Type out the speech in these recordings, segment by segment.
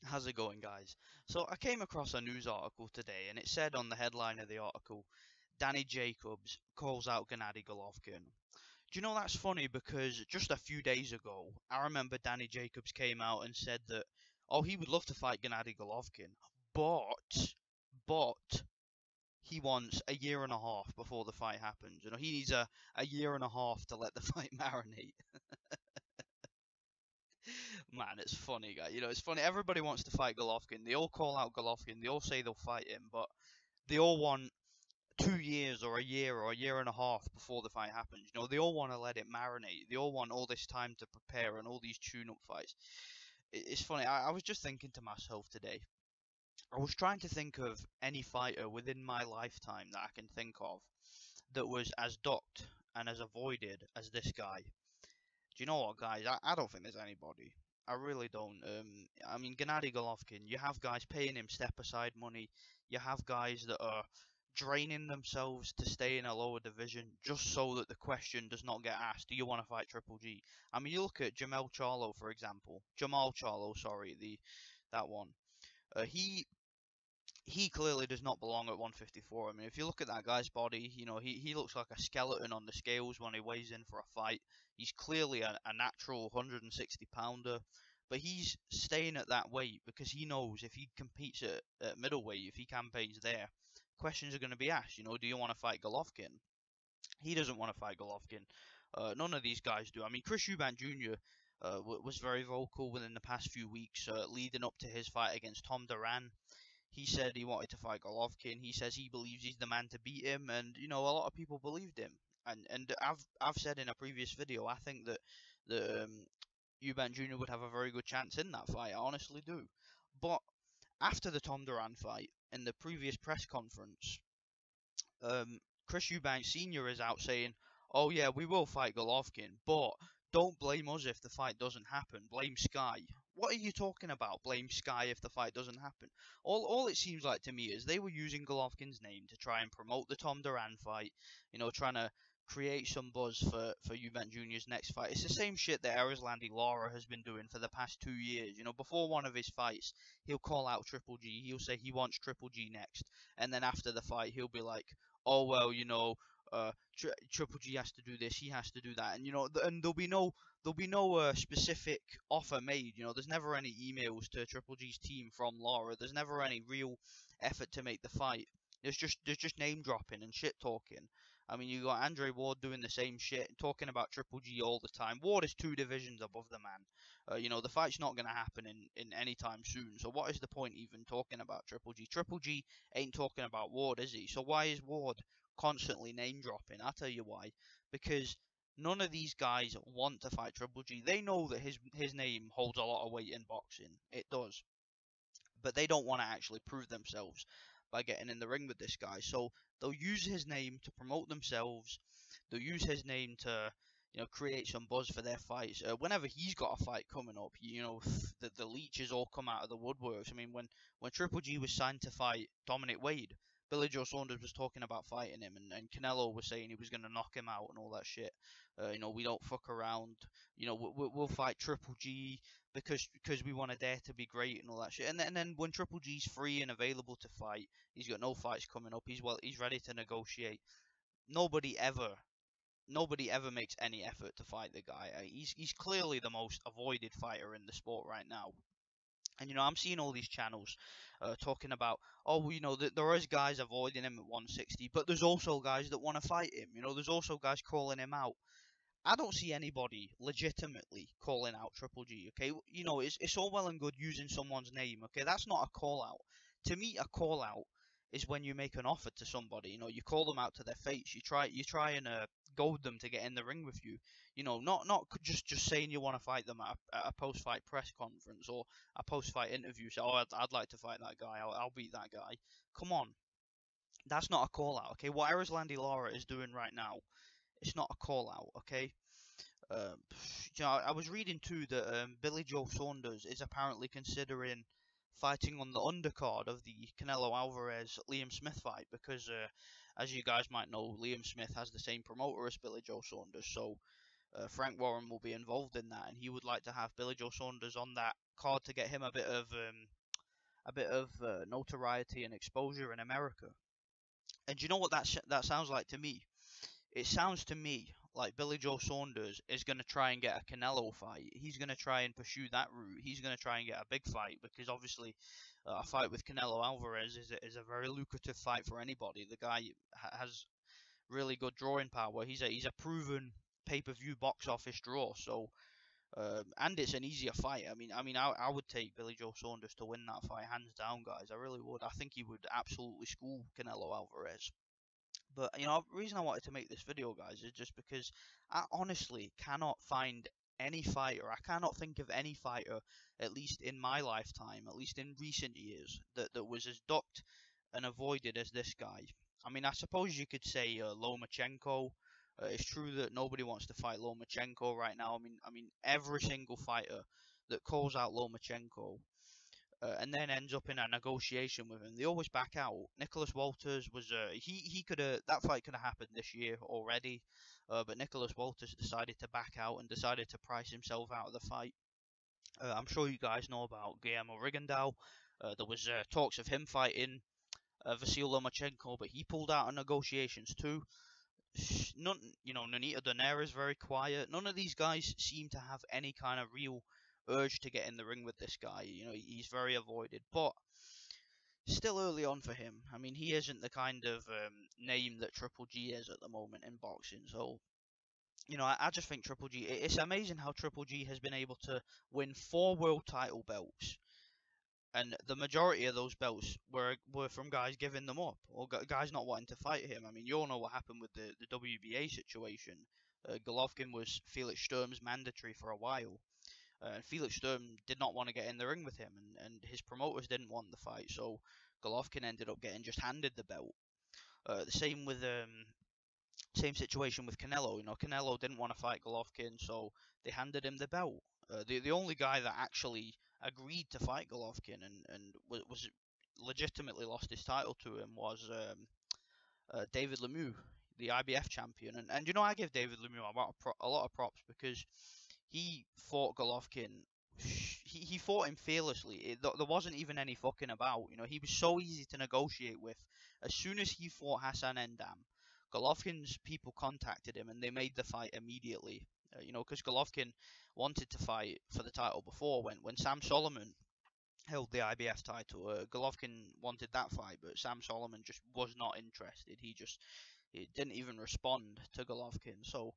How's it going, guys? So I came across a news article today, and it said on the headline of the article, Danny Jacobs calls out Gennady Golovkin. Do you know that's funny because just a few days ago, I remember Danny Jacobs came out and said that, oh, he would love to fight Gennady Golovkin, but he wants a year and a half before the fight happens. You know, he needs a year and a half to let the fight marinate. Man, it's funny, guy. You know, it's funny. Everybody wants to fight Golovkin. They all call out Golovkin. They all say they'll fight him, but they all want 2 years or a year or a year and a half before the fight happens. You know, they all want to let it marinate. They all want all this time to prepare and all these tune-up fights. It's funny. I was just thinking to myself today. I was trying to think of any fighter within my lifetime that I can think of that was as ducked and as avoided as this guy. Do you know what, guys? I don't think there's anybody. I really don't. I mean, Gennady Golovkin, you have guys paying him step aside money. You have guys that are draining themselves to stay in a lower division just so that the question does not get asked, do you want to fight Triple G? I mean, you look at Jamal Charlo, for example. Jamal Charlo, sorry, that one. He clearly does not belong at 154. I mean, if you look at that guy's body, you know, he looks like a skeleton on the scales when he weighs in for a fight. He's clearly a natural 160 pounder, but he's staying at that weight because he knows if he competes at middleweight, if he campaigns there, questions are going to be asked. You know, do you want to fight Golovkin? He doesn't want to fight Golovkin. None of these guys do. I mean, Chris Eubank Jr. Was very vocal within the past few weeks, leading up to his fight against Tom Duran. He said he wanted to fight Golovkin. He says he believes he's the man to beat him, and you know a lot of people believed him. And I've said in a previous video, I think that Eubank Jr. would have a very good chance in that fight. I honestly do. But after the Tom Duran fight, in the previous press conference, Chris Eubank Sr. is out saying, "Oh yeah, we will fight Golovkin, but don't blame us if the fight doesn't happen. Blame Sky." What are you talking about? Blame Sky if the fight doesn't happen? All it seems like to me is they were using Golovkin's name to try and promote the Tom Duran fight. You know, trying to create some buzz for Eubank Jr.'s next fight. It's the same shit that Erislandy Lara has been doing for the past 2 years. You know, before one of his fights, he'll call out Triple G. He'll say he wants Triple G next, and then after the fight, he'll be like, "Oh well, you know, Triple G has to do this, he has to do that," and you know, and there'll be no specific offer made. You know, there's never any emails to Triple G's team from Lara. There's never any real effort to make the fight. There's just name dropping and shit talking. I mean, you got Andre Ward doing the same shit, talking about Triple G all the time. Ward is 2 divisions above the man. You know, the fight's not gonna happen in any time soon. So what is the point even talking about Triple G? Triple G ain't talking about Ward, is he? So why is Ward constantly name dropping? I'll tell you why. Because none of these guys want to fight Triple G. They know that his name holds a lot of weight in boxing. It does. But they don't want to actually prove themselves by getting in the ring with this guy. So they'll use his name to promote themselves. They'll use his name to, you know, create some buzz for their fights. Whenever he's got a fight coming up, you know, the leeches all come out of the woodworks. I mean, when Triple G was signed to fight Dominic Wade, Billy Joe Saunders was talking about fighting him, and Canelo was saying he was going to knock him out and all that shit. You know, we don't fuck around. You know, we'll fight Triple G because we want to dare to be great and all that shit. And then when Triple G's free and available to fight, he's got no fights coming up. He's ready to negotiate. Nobody ever nobody ever makes any effort to fight the guy. He's clearly the most avoided fighter in the sport right now. And you know, I'm seeing all these channels talking about, oh, well, you know, there is guys avoiding him at 160, but there's also guys that want to fight him. You know, there's also guys calling him out. I don't see anybody legitimately calling out Triple G. Okay, you know, it's all well and good using someone's name. Okay, that's not a call out. To me, a call out is when you make an offer to somebody. You know, you call them out to their face. You try and goad them to get in the ring with you. You know, not just saying you want to fight them at a post fight press conference or a post fight interview. So, oh, I'd like to fight that guy. I'll beat that guy. Come on, that's not a call out. Okay, what Erislandy Lara is doing right now, it's not a call out. Okay. Um, you know, I was reading too that Billy Joe Saunders is apparently considering fighting on the undercard of the Canelo Alvarez Liam Smith fight because, as you guys might know, Liam Smith has the same promoter as Billy Joe Saunders. So Frank Warren will be involved in that, and he would like to have Billy Joe Saunders on that card to get him a bit of a bit of notoriety and exposure in America. And do you know what that sounds like to me? It sounds to me like Billy Joe Saunders is going to try and get a Canelo fight. He's going to try and pursue that route. He's going to try and get a big fight because obviously a fight with Canelo Alvarez is a very lucrative fight for anybody. The guy has really good drawing power. He's a proven pay-per-view box office draw. So and it's an easier fight. I would take Billy Joe Saunders to win that fight hands down, guys. I really would. I think he would absolutely school Canelo Alvarez. But the reason I wanted to make this video, guys, is just because I honestly cannot find any fighter. I cannot think of any fighter, at least in my lifetime, at least in recent years, that was as ducked and avoided as this guy. I suppose you could say Lomachenko. It's true that nobody wants to fight Lomachenko right now. Every single fighter that calls out Lomachenko and then ends up in a negotiation with him. They always back out. Nicholas Walters was he could have that fight could have happened this year already, but Nicholas Walters decided to back out and decided to price himself out of the fight. I'm sure you guys know about Guillermo Rigondeaux. There was talks of him fighting Vasyl Lomachenko, but he pulled out of negotiations too. None, Nonito Donaire is very quiet. None of these guys seem to have any kind of real urge to get in the ring with this guy. He's very avoided, but still early on for him. He isn't the kind of name that Triple G is at the moment in boxing. So, I just think Triple G. It's amazing how Triple G has been able to win 4 world title belts, and the majority of those belts were from guys giving them up or guys not wanting to fight him. You all know what happened with the WBA situation. Golovkin was Felix Sturm's mandatory for a while. Felix Sturm did not want to get in the ring with him, and his promoters didn't want the fight, so Golovkin ended up getting just handed the belt. The same situation with Canelo. Canelo didn't want to fight Golovkin, so they handed him the belt. The only guy that actually agreed to fight Golovkin and was legitimately lost his title to him was David Lemieux, the IBF champion. And I give David Lemieux a lot of props because he fought Golovkin. He fought him fearlessly. There wasn't even any fucking about. He was so easy to negotiate with. As soon as he fought Hassan Endam, Golovkin's people contacted him and they made the fight immediately. Because Golovkin wanted to fight for the title before when Sam Solomon held the IBF title. Golovkin wanted that fight, but Sam Solomon just was not interested. He didn't even respond to Golovkin. So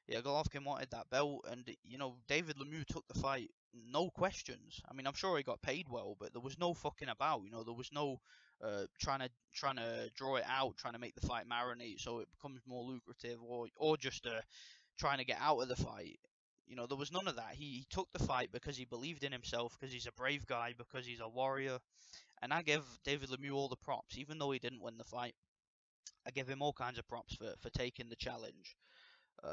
yeah, Golovkin wanted that belt, and David Lemieux took the fight, no questions. I'm sure he got paid well, but there was no fucking about. There was no trying to draw it out, trying to make the fight marinate so it becomes more lucrative, or just trying to get out of the fight. There was none of that. He took the fight because he believed in himself, because he's a brave guy, because he's a warrior, and I give David Lemieux all the props, even though he didn't win the fight. I give him all kinds of props for taking the challenge.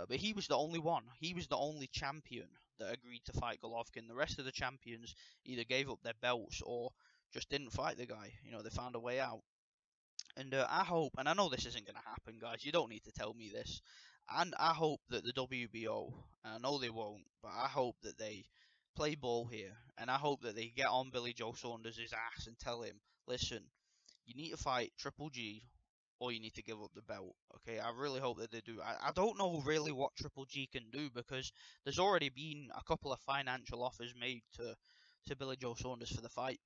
But he was the only one. He was the only champion that agreed to fight Golovkin. The rest of the champions either gave up their belts or just didn't fight the guy. They found a way out. And I hope, and I know this isn't going to happen, guys. You don't need to tell me this. And I hope that the WBO, and I know they won't, but I hope that they play ball here. And I hope that they get on Billy Joe Saunders' ass and tell him, listen, you need to fight Triple G or you need to give up the belt. Okay, I really hope that they do. I don't know really what Triple G can do because there's already been a couple of financial offers made to Billy Joe Saunders for the fight.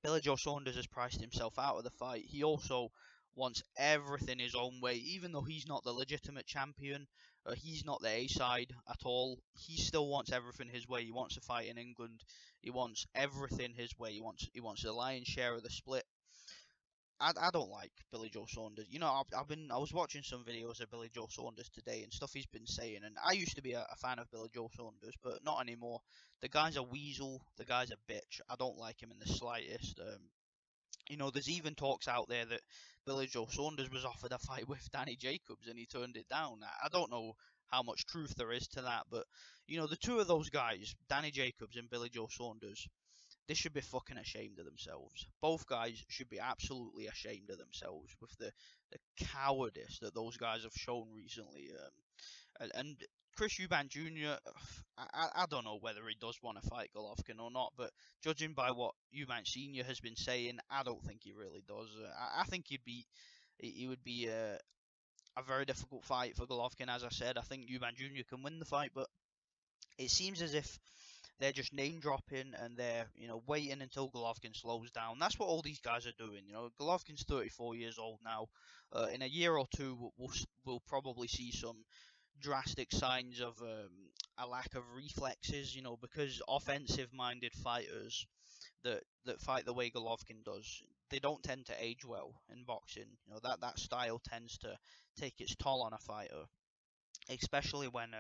Billy Joe Saunders has priced himself out of the fight. He also wants everything his own way, even though he's not the legitimate champion. He's not the A side at all. He still wants everything his way. He wants to fight in England. He wants everything his way. He wants the lion's share of the split. I don't like Billy Joe Saunders. I was watching some videos of Billy Joe Saunders today and stuff he's been saying, and I used to be a fan of Billy Joe Saunders, but not anymore. The guy's a weasel. The guy's a bitch. I don't like him in the slightest. There's even talks out there that Billy Joe Saunders was offered a fight with Danny Jacobs and he turned it down. I don't know how much truth there is to that, but the two of those guys, Danny Jacobs and Billy Joe Saunders, they should be fucking ashamed of themselves. Both guys should be absolutely ashamed of themselves with the cowardice that those guys have shown recently. And Chris Eubank Jr., I don't know whether he does want to fight Golovkin or not, but judging by what Eubank Sr. has been saying, I don't think he really does. I think he would be a very difficult fight for Golovkin. As I said, I think Eubank Jr. can win the fight, but it seems as if they're just name dropping and they're waiting until Golovkin slows down. That's what all these guys are doing. Golovkin's 34 years old now. In a year or two, we'll probably see some drastic signs of a lack of reflexes. Because offensive-minded fighters that fight the way Golovkin does, they don't tend to age well in boxing. That style tends to take its toll on a fighter, especially when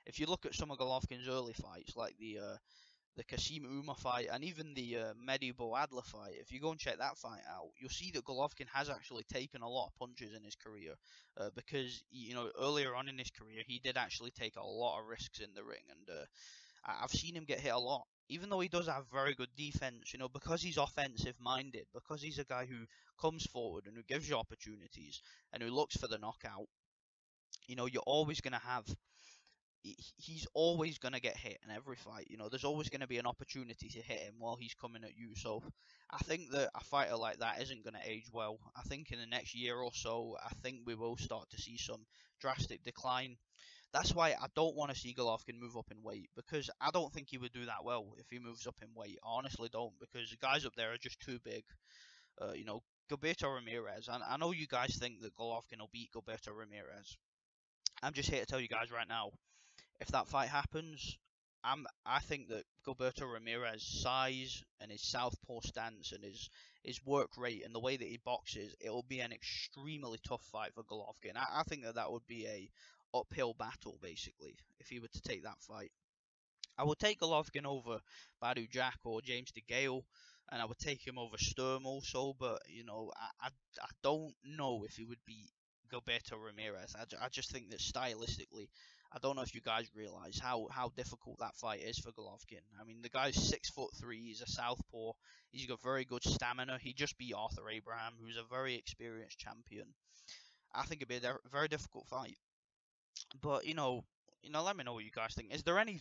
if you look at some of Golovkin's early fights, like the Kasim Umar fight and even the Medibo Adler fight. If you go and check that fight out, you'll see that Golovkin has actually taken a lot of punches in his career, because earlier on in his career he did actually take a lot of risks in the ring, and I've seen him get hit a lot. Even though he does have very good defense, because he's offensive minded, because he's a guy who comes forward and who gives you opportunities and who looks for the knockout, you're always going to have he's always going to get hit in every fight. There's always going to be an opportunity to hit him while he's coming at you. So I think that a fighter like that isn't going to age well. I think in the next year or so, I think we will start to see some drastic decline. That's why I don't want to see Golovkin move up in weight, because I don't think he would do that well if he moves up in weight. I honestly don't, because the guys up there are just too big. Gilberto Ramirez, and I know you guys think that Golovkin will beat Gilberto Ramirez. I'm just here to tell you guys right now, if that fight happens, I think that Gilberto Ramirez's size and his southpaw stance and his work rate and the way that he boxes, it will be an extremely tough fight for Golovkin. I think that would be a uphill battle, basically, if he were to take that fight. I would take Golovkin over Badu Jack or James DeGale, and I would take him over Sturm also, but, I don't know if he would beat Gilberto Ramirez. I just think that stylistically, I don't know if you guys realize how difficult that fight is for Golovkin. I mean, the guy's 6'3", he's a southpaw, he's got very good stamina. He just beat Arthur Abraham, who's a very experienced champion. I think it'd be a very difficult fight. But let me know what you guys think. Is there any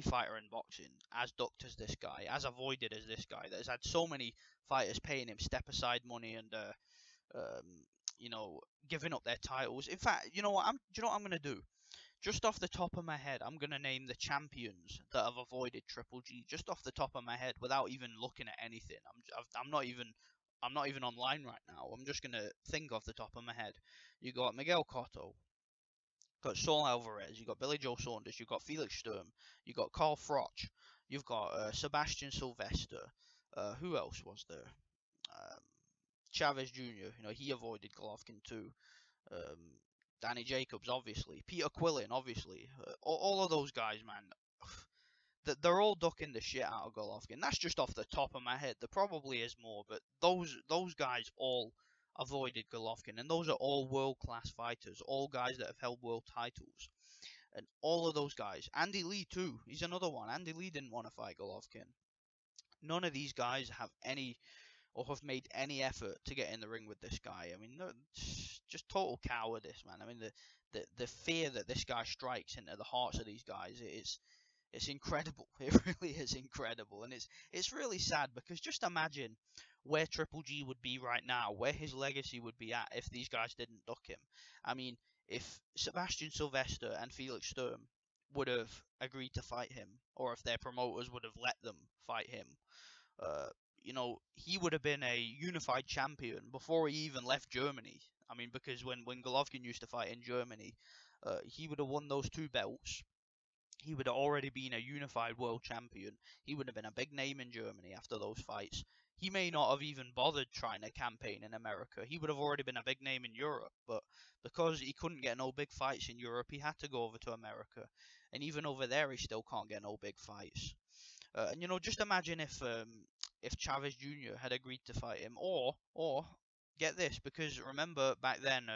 fighter in boxing as ducked as this guy, as avoided as this guy, that has had so many fighters paying him step aside money and giving up their titles? In fact, do you know what I'm gonna do? Just off the top of my head, I'm gonna name the champions that have avoided Triple G. Just off the top of my head, without even looking at anything. I'm not even online right now. I'm just gonna think off the top of my head. You got Miguel Cotto, got Saul Alvarez, you got Billy Joe Saunders, you got Felix Sturm, you got Carl Froch, you've got Sebastian Sylvester. Who else was there? Um, Chavez Jr. He avoided Golovkin too. Um, Danny Jacobs, obviously. Peter Quillin, obviously. All of those guys, man. They're all ducking the shit out of Golovkin. That's just off the top of my head. There probably is more, but those guys all avoided Golovkin, and those are all world-class fighters, all guys that have held world titles. And all of those guys, Andy Lee too, he's another one. Andy Lee didn't want to fight Golovkin. None of these guys have any or have made any effort to get in the ring with this guy. I mean, just total cowardice, man. I mean, the fear that this guy strikes into the hearts of these guys, it's incredible. It really is incredible, and it's really sad, because just imagine where Triple G would be right now, where his legacy would be at if these guys didn't duck him. I mean, if Sebastian Sylvester and Felix Sturm would have agreed to fight him, or if their promoters would have let them fight him, he would have been a unified champion before he even left Germany. I mean, because when Golovkin used to fight in Germany, he would have won those two belts. He would have already been a unified world champion. He would have been a big name in Germany after those fights. He may not have even bothered trying to campaign in America. He would have already been a big name in Europe. But because he couldn't get no big fights in Europe, he had to go over to America. And even over there, he still can't get no big fights. And just imagine if Chavez Jr. had agreed to fight him, or get this, because remember back then,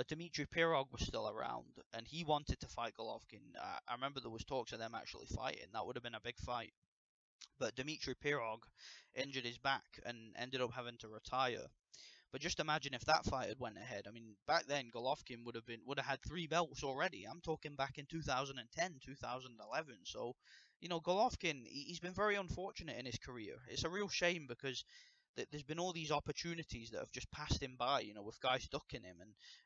Dmitry Pirog was still around, and he wanted to fight Golovkin. I remember there was talks of them actually fighting. That would have been a big fight. But Dmitry Pirog injured his back and ended up having to retire. But just imagine if that fight had went ahead. I mean, back then Golovkin would have had 3 belts already. I'm talking back in 2010, 2011. So, Golovkin, he's been very unfortunate in his career. It's a real shame because there's been all these opportunities that have just passed him by, with guys ducking him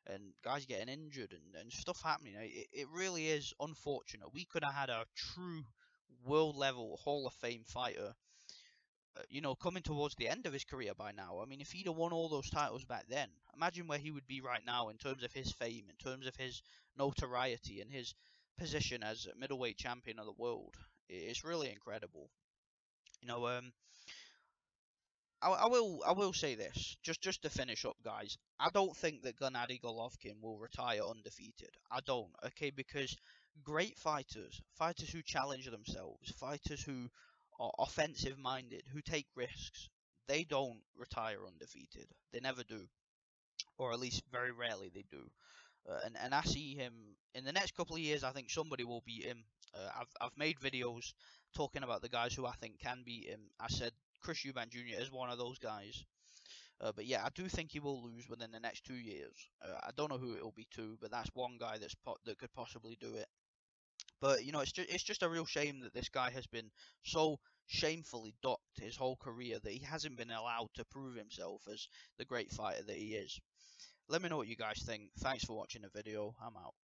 and guys getting injured and stuff happening. It really is unfortunate. We could have had a true world level Hall of Fame fighter, coming towards the end of his career by now. I mean, if he'd have won all those titles back then, imagine where he would be right now in terms of his fame, in terms of his notoriety, and his position as middleweight champion of the world. It's really incredible. You know, I will say this just to finish up, guys. I don't think that Gennady Golovkin will retire undefeated. I don't, okay, because great fighters who challenge themselves, fighters who are offensive minded, who take risks, they don't retire undefeated. They never do, or at least very rarely they do. And I see him in the next couple of years. I think somebody will beat him. I've made videos talking about the guys who I think can beat him. I said Chris Eubank Jr. is one of those guys. But yeah, I do think he will lose within the next 2 years. I don't know who it will be to, but that's one guy that could possibly do it. But it's just a real shame that this guy has been so shamefully docked his whole career that he hasn't been allowed to prove himself as the great fighter that he is. Let me know what you guys think. Thanks for watching the video. I'm out.